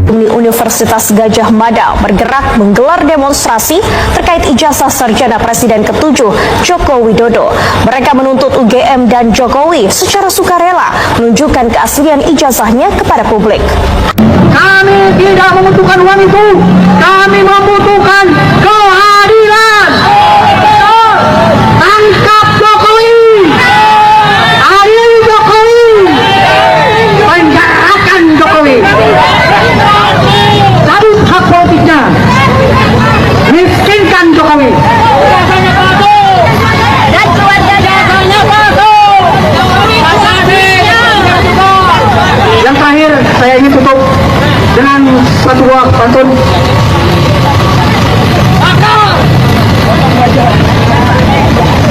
Universitas Gadjah Mada bergerak menggelar demonstrasi terkait ijazah sarjana Presiden ke-7 Joko Widodo. Mereka menuntut UGM dan Jokowi secara sukarela menunjukkan keaslian ijazahnya kepada publik. Kami tidak membutuhkan uang itu, kami membutuhkan keadilan. Tangkap Jokowi, adili Jokowi, penjarakan Jokowi, cabut hak politiknya, miskinkan Jokowi. Dan keluarga Jokowi masuk. Yang terakhir saya ingin tutup dengan satu buah pantun.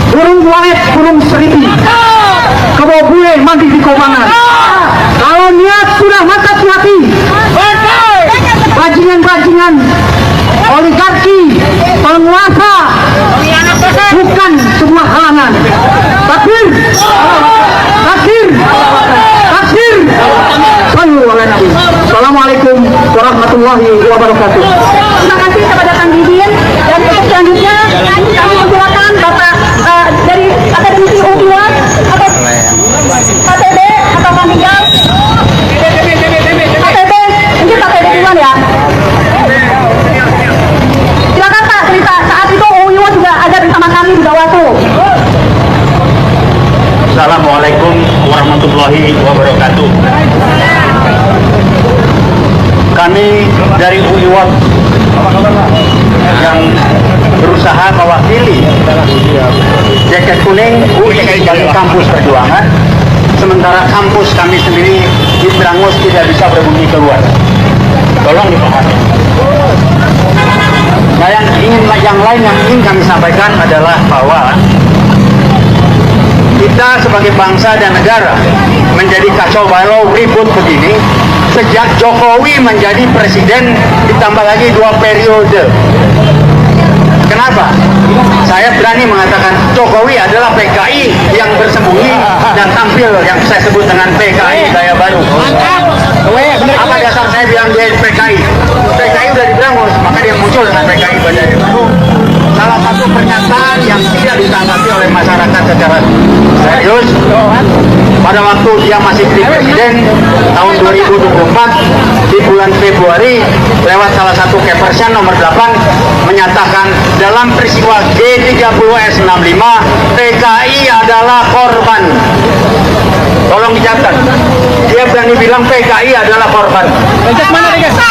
Burung walet, burung seriti, kebo bule mandi di kobangan. Kalau niat sudah mantap di hati, bajingan-bajingan oligarki, penguasa bukan sebuah halangan. Takbir, takbir, takbir. Assalamualaikum warahmatullahi wabarakatuh. Terima kasih kepada Kang Didin, dan untuk selanjutnya kami persilakan Bapak dari Akademisi U2 atau KTB atau Kang Tinggal. KTB, mungkin KTB duluan ya. Silakan Pak, cerita saat itu U2 juga ada bersama kami di Bawaslu. Assalamualaikum warahmatullahi wabarakatuh. Kami dari UIWAT yang berusaha mewakili jaket kuning dari kampus perjuangan, sementara kampus kami sendiri di Brangus tidak bisa berbunyi keluar. Tolong dipahami. Nah, yang lain yang ingin kami sampaikan adalah bahwa kita sebagai bangsa dan negara menjadi kacau balau ribut begini sejak Jokowi menjadi presiden, ditambah lagi 2 periode. Kenapa? Saya berani mengatakan Jokowi adalah PKI yang bersembunyi dan tampil yang saya sebut dengan PKI gaya baru. Apa dasar saya bilang dia PKI? PKI udah dibangun, maka dia muncul dengan PKI gaya baru. Salah satu pernyataan yang tidak ditanggapi oleh masyarakat secara serius pada waktu dia masih jadi presiden tahun 2024 di bulan Februari lewat salah satu Kepersian nomor 8 menyatakan dalam peristiwa G30S65 PKI adalah korban. Tolong dicatat, dia berani bilang PKI adalah korban.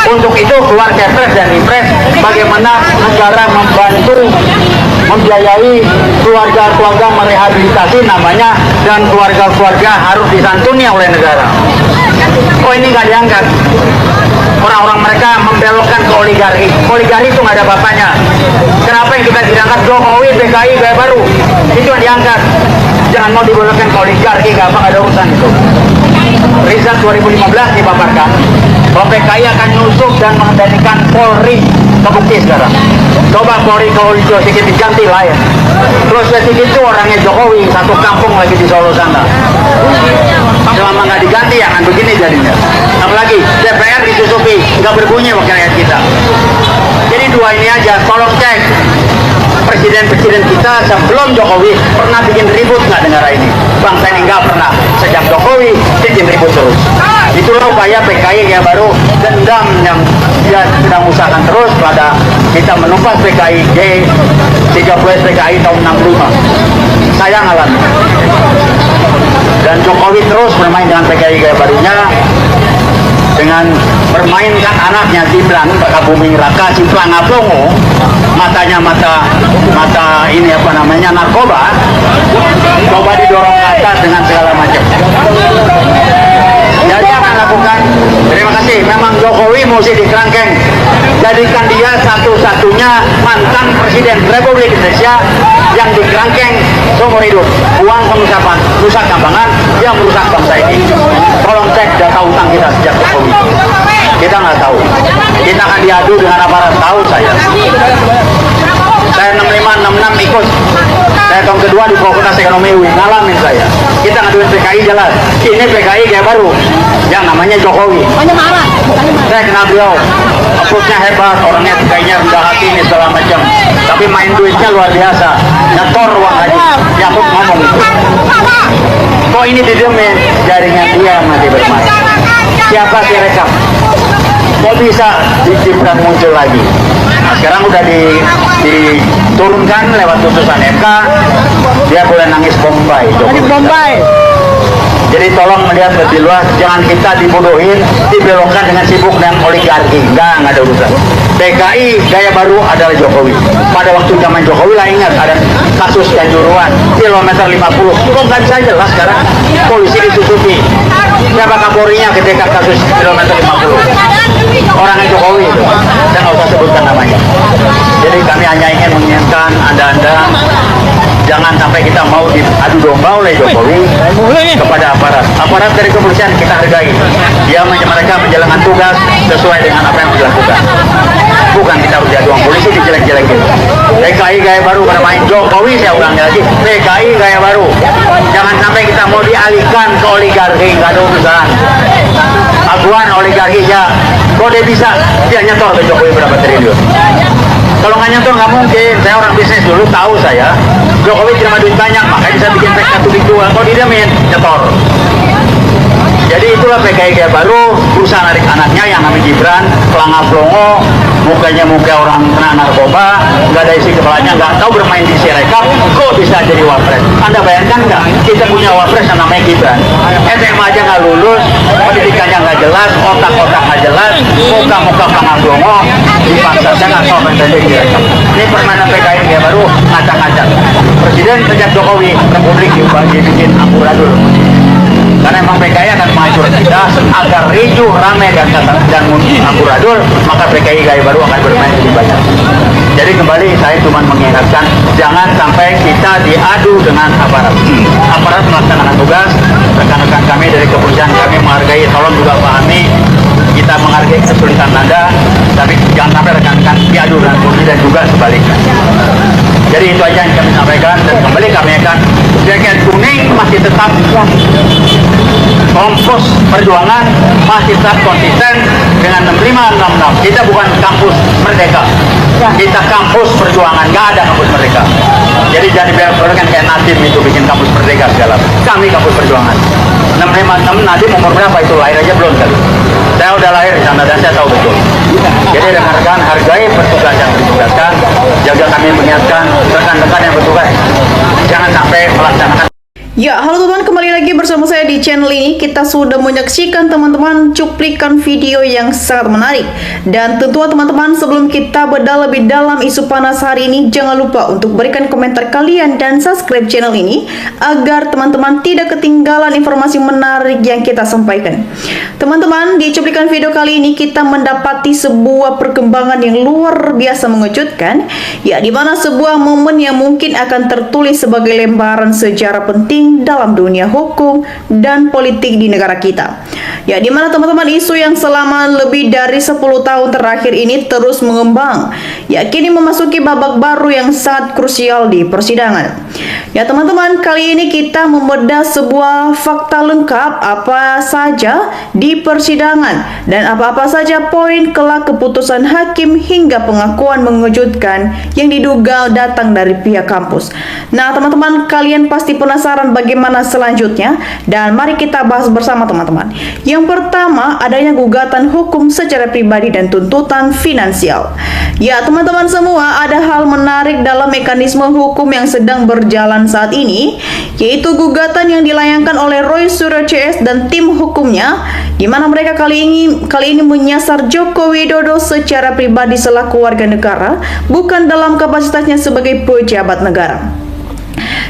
Untuk itu keluar Kepres dan Impres bagaimana negara membantu membiayai keluarga-keluarga merehabilitasi namanya, dan keluarga-keluarga harus disantuni oleh negara. Oh, ini nggak diangkat. Orang-orang mereka membelokkan ke oligarki. Oligarki itu nggak ada bapaknya. Kenapa yang kita diangkat Jokowi PKI gaya baru? Itu yang diangkat. Jangan mau dibelokkan ke oligarki, nggak ada urusan itu. Riset 2015 dipaparkan bahwa PKI akan nusuk dan mengendalikan Polri. Kebukti sekarang. Coba Polri kalau sedikit diganti lain. Terus sedikit itu orangnya Jokowi, satu kampung lagi di Solo sana. Selama nggak diganti ya kan begini jadinya. Apalagi DPR disusupi, nggak berbunyi wakil rakyat kita. Jadi dua ini aja, tolong cek. Presiden-presiden kita sebelum Jokowi pernah bikin ribut nggak negara ini? Bangsa ini nggak pernah. Sejak Jokowi bikin ribut terus. Itulah upaya PKI yang baru, dendam yang dia sedang usahakan terus pada kita menumpas PKI G30 PKI tahun 65. Saya ngalami. Dan Jokowi terus bermain dengan PKI gaya barunya dengan bermainkan anaknya Gibran Kakabuming Raka Ciplang Aplongo, matanya mata ini apa namanya narkoba, coba didorong ke atas dengan segala macam. Jadi akan lakukan. Terima kasih. Memang Jokowi mesti dikerangkeng. Jadikan dia satu-satunya mantan presiden Republik Indonesia yang dikerangkeng seumur hidup. Uang pengusapan, rusak kambangan, yang merusak bangsa ini. Tolong cek data utang kita sejak Jokowi. Kita nggak tahu. Kita akan diadu dengan aparat, tahu saya. Saya 65, 66 ikut. Saya tahun kedua di Fakultas Ekonomi UI, ngalamin saya. Kita ngaduin PKI jelas. Ini PKI kayak baru. yang namanya Jokowi. Saya kenal beliau, approach-nya hebat, orangnya kayaknya rendah hati ini segala macam. Tapi main duitnya luar biasa, nyetor uang haji. Yakub ngomong itu. Kok ini didemin, jaringan dia yang nanti bermain. Siapa sih rekam? Kok bisa Gibran muncul lagi? Nah, sekarang udah diturunkan lewat putusan MK, dia boleh nangis Bombay. Jadi tolong melihat lebih luas, jangan kita dibodohin, dibelokkan dengan sibuk dengan oligarki. Nggak ada urusan. PKI gaya baru adalah Jokowi. Pada waktu zaman Jokowi lah ingat ada kasus Kanjuruhan, kilometer 50. Kok nggak bisa jelas sekarang? Polisi ditutupi. Siapa Kapolrinya ketika kasus kilometer 50? Orangnya Jokowi itu. Saya nggak usah sebutkan namanya. Jadi kami hanya ingin mengingatkan Anda-Anda, jangan sampai kita mau diadu domba oleh Jokowi kepada aparat. Aparat dari kepolisian kita hargai. Dia mereka menjalankan tugas sesuai dengan apa yang dilakukan. Bukan kita berjadu polisi dijelek-jelekin. PKI gaya baru pada main Jokowi, saya ulangi lagi. PKI gaya baru. Jangan sampai kita mau dialihkan ke oligarki, nggak ada urusan. Aguan oligarki ya, kok dia bisa? Dia nyetor ke Jokowi berapa triliun? Kalau nggak nyetor nggak mungkin. Saya orang bisnis dulu, tahu saya. Jokowi terima duit banyak, makanya bisa bikin PK tubik dua. Kalau didemin, nyetor. Jadi itulah PKI gaya baru, berusaha narik anaknya yang namanya Gibran, pelangap pelongo, mukanya muka orang kena narkoba, nggak ada isi kepalanya, nggak tahu bermain di Sirekap, kok bisa jadi wapres? Anda bayangkan nggak? Kita punya wapres yang namanya Gibran, SMA aja nggak lulus, pendidikannya nggak jelas, otak-otak nggak jelas, muka-muka pelangap pelongo, dipaksa saya nggak tahu apa yang Sirekap. Ini permainan PKI gaya baru, ngacak-ngacak. Presiden sejak Jokowi, Republik dibikin amburadul. Karena memang PKI akan menghancur kita agar ricuh, ramai dan amburadul, maka PKI gaya baru akan bermain lebih banyak. Jadi kembali saya cuma mengingatkan, jangan sampai kita diadu dengan aparat. Aparat melaksanakan tugas, rekan-rekan kami dari kepolisian kami menghargai, tolong juga pahami, kita menghargai kesulitan Anda, tapi jangan sampai rekan-rekan diadu dengan polisi dan juga sebaliknya. Jadi itu aja yang kami sampaikan, dan kembali kami akan jaket kuning masih tetap kompos perjuangan, masih tetap konsisten dengan 6566. Kita bukan kampus merdeka, kita kampus perjuangan, nggak ada kampus merdeka. Jadi jangan dibiarkan kayak Nadim itu bikin kampus merdeka segala. Kami kampus perjuangan. 656 Nadim umur berapa itu, lahir aja belum kali. Saya udah lahir di sana dan saya tahu betul. Jadi rekan-rekan hargai petugas yang ditugaskan, jaga kami mengingatkan rekan-rekan yang bertugas jangan sampai melaksanakan. Ya, halo teman-teman, kembali lagi bersama saya di channel ini. Kita sudah menyaksikan teman-teman cuplikan video yang sangat menarik. Dan tentu teman-teman, sebelum kita bedah lebih dalam isu panas hari ini, jangan lupa untuk berikan komentar kalian dan subscribe channel ini agar teman-teman tidak ketinggalan informasi menarik yang kita sampaikan. Teman-teman, di cuplikan video kali ini kita mendapati sebuah perkembangan yang luar biasa mengejutkan, ya, di mana sebuah momen yang mungkin akan tertulis sebagai lembaran sejarah penting dalam dunia hukum dan politik di negara kita. Ya, di mana teman-teman, isu yang selama lebih dari 10 tahun terakhir ini terus mengembang, ya, kini memasuki babak baru yang sangat krusial di persidangan. Ya teman-teman, kali ini kita membedah sebuah fakta lengkap apa saja di persidangan dan apa-apa saja poin kelak keputusan hakim hingga pengakuan mengejutkan yang diduga datang dari pihak kampus. Nah teman-teman, kalian pasti penasaran bagaimana selanjutnya, dan mari kita bahas bersama teman-teman. Yang pertama, adanya gugatan hukum secara pribadi dan tuntutan finansial. Ya teman-teman semua, ada hal menarik dalam mekanisme hukum yang sedang berjalan saat ini, yaitu gugatan yang dilayangkan oleh Roy Suryo CS dan tim hukumnya, di mana mereka kali ini menyasar Joko Widodo secara pribadi selaku warga negara, bukan dalam kapasitasnya sebagai pejabat negara.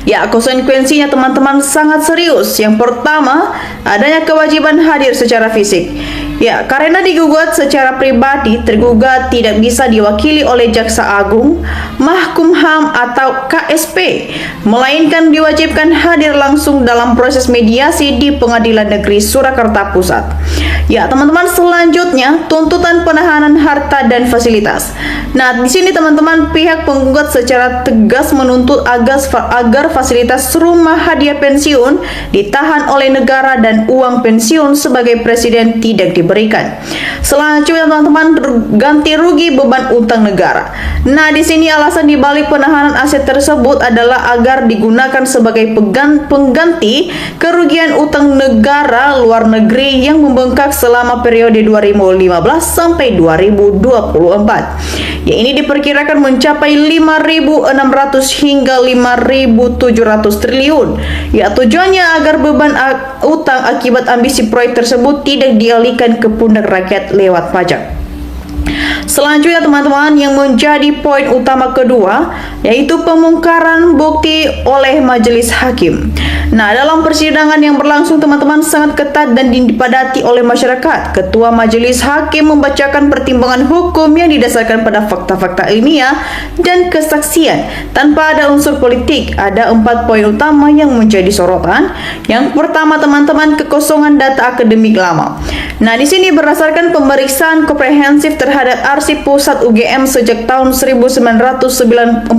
Ya, konsekuensinya teman-teman sangat serius. Yang pertama, adanya kewajiban hadir secara fisik. Ya, karena digugat secara pribadi, tergugat tidak bisa diwakili oleh Jaksa Agung, Mahkumham atau KSP, melainkan diwajibkan hadir langsung dalam proses mediasi di Pengadilan Negeri Surakarta Pusat. Ya, teman-teman, selanjutnya tuntutan penahanan harta dan fasilitas. Nah, di sini teman-teman, pihak penggugat secara tegas menuntut agar fasilitas rumah hadiah pensiun ditahan oleh negara dan uang pensiun sebagai presiden tidak diberikan. Selanjutnya teman-teman, ganti rugi beban utang negara. Nah, di sini alasan dibalik penahanan aset tersebut adalah agar digunakan sebagai pengganti kerugian utang negara luar negeri yang membengkak selama periode 2015 sampai 2024. Ya, ini diperkirakan mencapai 5.600 hingga 5.700 triliun. Ya, tujuannya agar beban utang akibat ambisi proyek tersebut tidak dialihkan ke pundak rakyat lewat pajak. Selanjutnya teman-teman, yang menjadi poin utama kedua yaitu pemungkaran bukti oleh majelis hakim. Nah, dalam persidangan yang berlangsung teman-teman sangat ketat dan dipadati oleh masyarakat, Ketua Majelis Hakim membacakan pertimbangan hukum yang didasarkan pada fakta-fakta ilmiah dan kesaksian tanpa ada unsur politik. Ada 4 poin utama yang menjadi sorotan. Yang pertama teman-teman, kekosongan data akademik lama. Nah, di sini berdasarkan pemeriksaan komprehensif terhadap arsip pusat UGM sejak tahun 1940,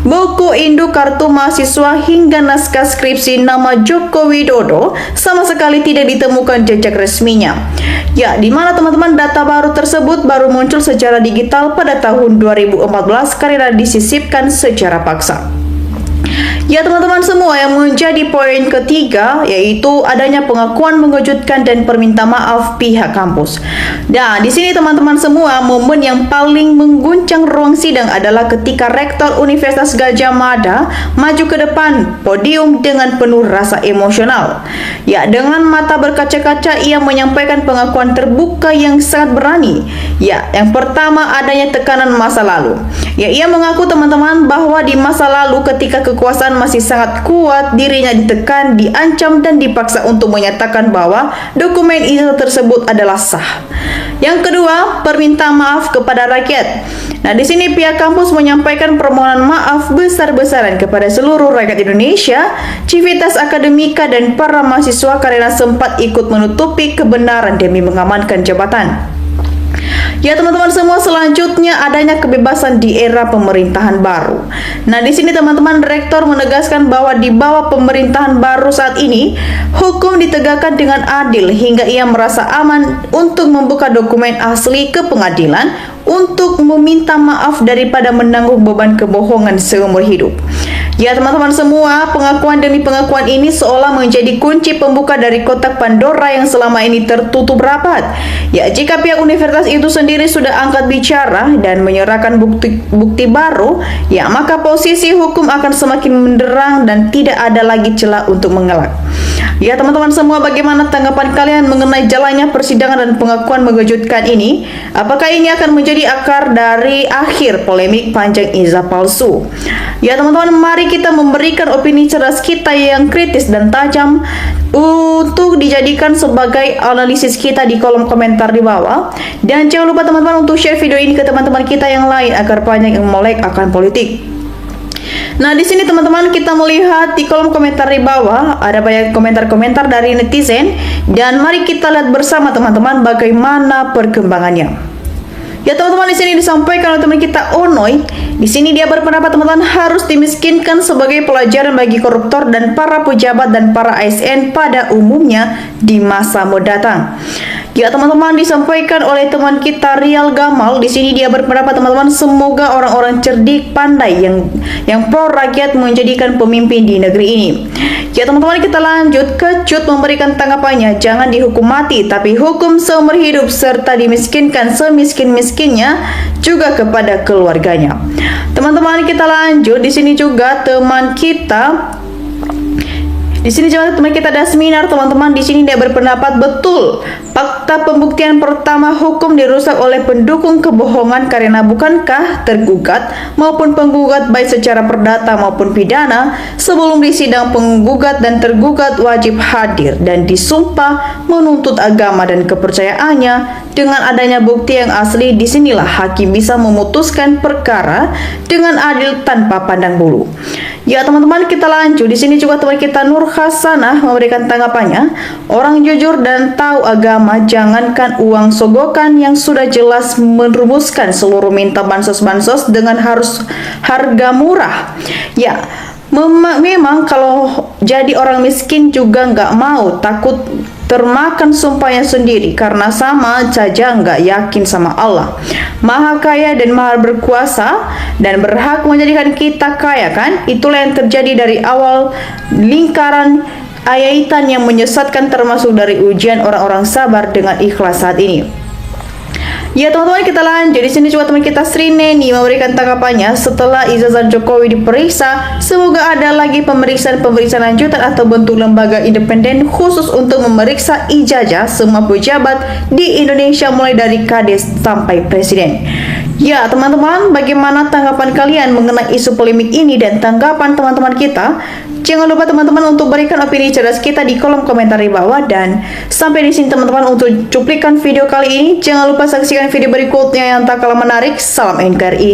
buku induk kartu mahasiswa hingga naskah skripsi nama Joko Widodo sama sekali tidak ditemukan jejak resminya. Ya, di mana teman-teman data baru tersebut baru muncul secara digital pada tahun 2014 karena disisipkan secara paksa. Ya teman-teman semua, yang menjadi poin ketiga yaitu adanya pengakuan mengejutkan dan perminta maaf pihak kampus. Nah, di sini teman-teman semua, momen yang paling mengguncang ruang sidang adalah ketika Rektor Universitas Gadjah Mada maju ke depan podium dengan penuh rasa emosional. Ya, dengan mata berkaca-kaca ia menyampaikan pengakuan terbuka yang sangat berani. Ya, yang pertama adanya tekanan masa lalu. Ya, ia mengaku teman-teman bahwa di masa lalu ketika kekuasaan masih sangat kuat, dirinya ditekan, diancam dan dipaksa untuk menyatakan bahwa dokumen itu tersebut adalah sah. Yang kedua, permintaan maaf kepada rakyat. Nah, di sini pihak kampus menyampaikan permohonan maaf besar-besaran kepada seluruh rakyat Indonesia, civitas akademika dan para mahasiswa karena sempat ikut menutupi kebenaran demi mengamankan jabatan. Ya teman-teman semua, selanjutnya adanya kebebasan di era pemerintahan baru. Nah, di sini teman-teman, rektor menegaskan bahwa di bawah pemerintahan baru saat ini hukum ditegakkan dengan adil hingga ia merasa aman untuk membuka dokumen asli ke pengadilan untuk meminta maaf daripada menanggung beban kebohongan seumur hidup. Ya teman-teman semua, pengakuan demi pengakuan ini seolah menjadi kunci pembuka dari kotak Pandora yang selama ini tertutup rapat. Ya, jika pihak universitas itu sendiri sudah angkat bicara dan menyerahkan bukti baru, ya maka posisi hukum akan semakin menderang dan tidak ada lagi celah untuk mengelak. Ya teman-teman semua, bagaimana tanggapan kalian mengenai jalannya persidangan dan pengakuan mengejutkan ini? Apakah ini akan menjadi akar dari akhir polemik panjang ijazah palsu? Ya teman-teman, mari kita memberikan opini cerdas kita yang kritis dan tajam untuk dijadikan sebagai analisis kita di kolom komentar di bawah. Dan jangan lupa teman-teman untuk share video ini ke teman-teman kita yang lain agar banyak yang melek akan politik. Nah, di sini teman-teman kita melihat di kolom komentar di bawah ada banyak komentar-komentar dari netizen dan mari kita lihat bersama teman-teman bagaimana perkembangannya. Ya teman-teman, di sini disampaikan oleh teman kita Onoy. Di sini dia berpendapat teman-teman harus dimiskinkan sebagai pelajaran bagi koruptor dan para pejabat dan para ASN pada umumnya di masa mendatang. Ya teman-teman, disampaikan oleh teman kita Rial Gamal. Di sini dia berpendapat teman-teman semoga orang-orang cerdik pandai yang pro rakyat menjadikan pemimpin di negeri ini. Ya teman-teman, kita lanjut. Kecut memberikan tanggapannya, jangan dihukum mati tapi hukum seumur hidup serta dimiskinkan semiskin-miskinnya juga kepada keluarganya. Teman-teman, kita lanjut. Di sini juga teman kita Di sini teman-teman kita ada seminar, teman-teman. Di sini dia berpendapat betul fakta pembuktian pertama hukum dirusak oleh pendukung kebohongan karena bukankah tergugat maupun penggugat baik secara perdata maupun pidana sebelum di sidang penggugat dan tergugat wajib hadir dan disumpah menuntut agama dan kepercayaannya. Dengan adanya bukti yang asli, disinilah hakim bisa memutuskan perkara dengan adil tanpa pandang bulu. Ya teman-teman, kita lanjut. Di sini juga teman kita Nur Hasanah memberikan tanggapannya. Orang jujur dan tahu agama, jangankan uang sogokan yang sudah jelas merumuskan seluruh minta bansos-bansos dengan harus harga murah. Ya, memang kalau jadi orang miskin juga nggak mau, takut termakan sumpahnya sendiri karena sama saja nggak yakin sama Allah. Maha kaya dan maha berkuasa dan berhak menjadikan kita kaya kan? Itulah yang terjadi dari awal lingkaran ayatan yang menyesatkan, termasuk dari ujian orang-orang sabar dengan ikhlas saat ini. Ya teman-teman, kita lanjut. Di sini juga teman kita Sri Neni memberikan tanggapannya. Setelah ijazah Jokowi diperiksa, semoga ada lagi pemeriksaan lanjutan atau bentuk lembaga independen khusus untuk memeriksa ijazah semua pejabat di Indonesia mulai dari Kades sampai Presiden. Ya teman-teman, bagaimana tanggapan kalian mengenai isu polemik ini dan tanggapan teman-teman kita? Jangan lupa teman-teman untuk berikan opini cerdas kita di kolom komentar di bawah. Dan sampai di sini teman-teman untuk cuplikan video kali ini. Jangan lupa saksikan video berikutnya yang tak kalah menarik. Salam NKRI.